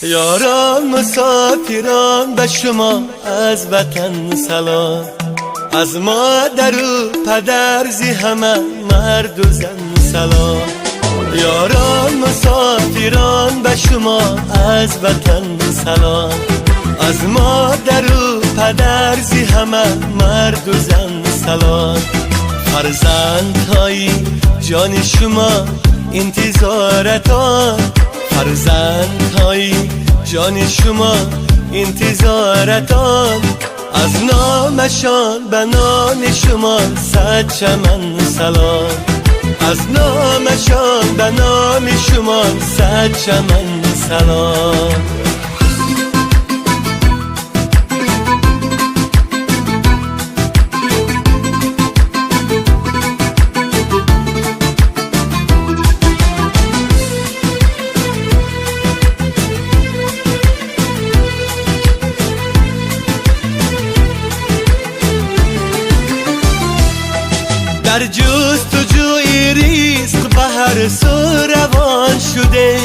یاران مسافران به شما از وطن سلام، از مادر و پدر زی همه مرد و زن سلام. یاران مسافران به شما از وطن سلام، از مادر و پدر زی همه مرد و زن سلام. فرزندهای جان شما انتظارتان، فرزندهای جان شما انتظارتان. از نامشان به نام شما صد چمن سلام، از نامشان به نام شما صد چمن سلام. در جستجوی رزق به هر سو روان شده،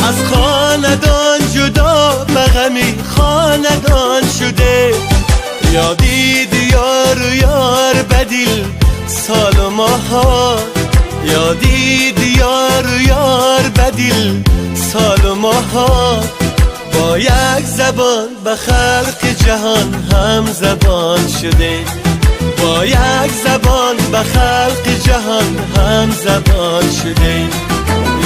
از خاندان جدا به غمی خاندان شده. یادید یار و یار به دل سال و ماها، یادید یار و یار به دل سال و ماها. با یک زبان به خلق جهان هم زبان شده، با یک زبان به خلق جهان هم زبان شده.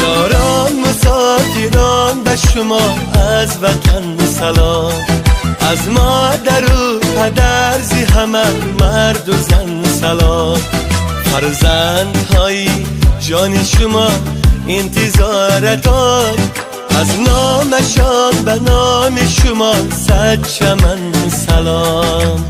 یاران مسافران به شما از وطن سلام، از مادر و پدر زی همه مرد و زن سلام. فرزندهای جان شما انتظارتان، از نامشان به نام شما صد چمن سلام.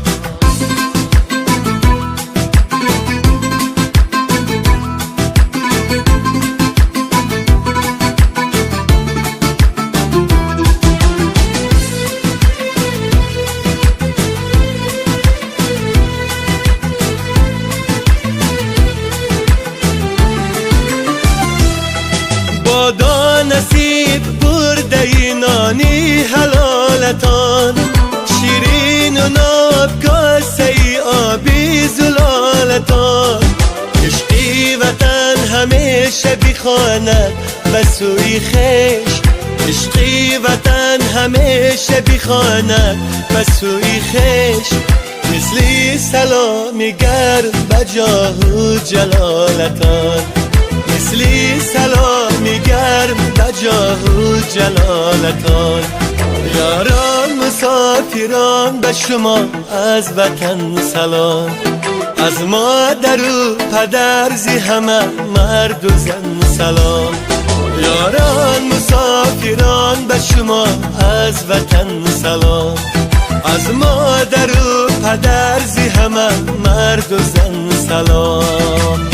بادا نصیب برده نانی حلالتان، شیرین و ناب کاسه آبی زلالتان. عشقی وطن همیشه بخواند به سوی خویش، عشقی وطن همیشه بخواند به سوی خویش. مثلی سلامی گرم به جاه و جلالتان، مثلی سلامی گرم به جاه و جلالتان. یاران مسافران به شما از وطن سلام، از مادر و پدر زی همه مرد و زن سلام. یاران مسافران به شما از وطن سلام، از مادر و پدر زی همه مرد و زن سلام.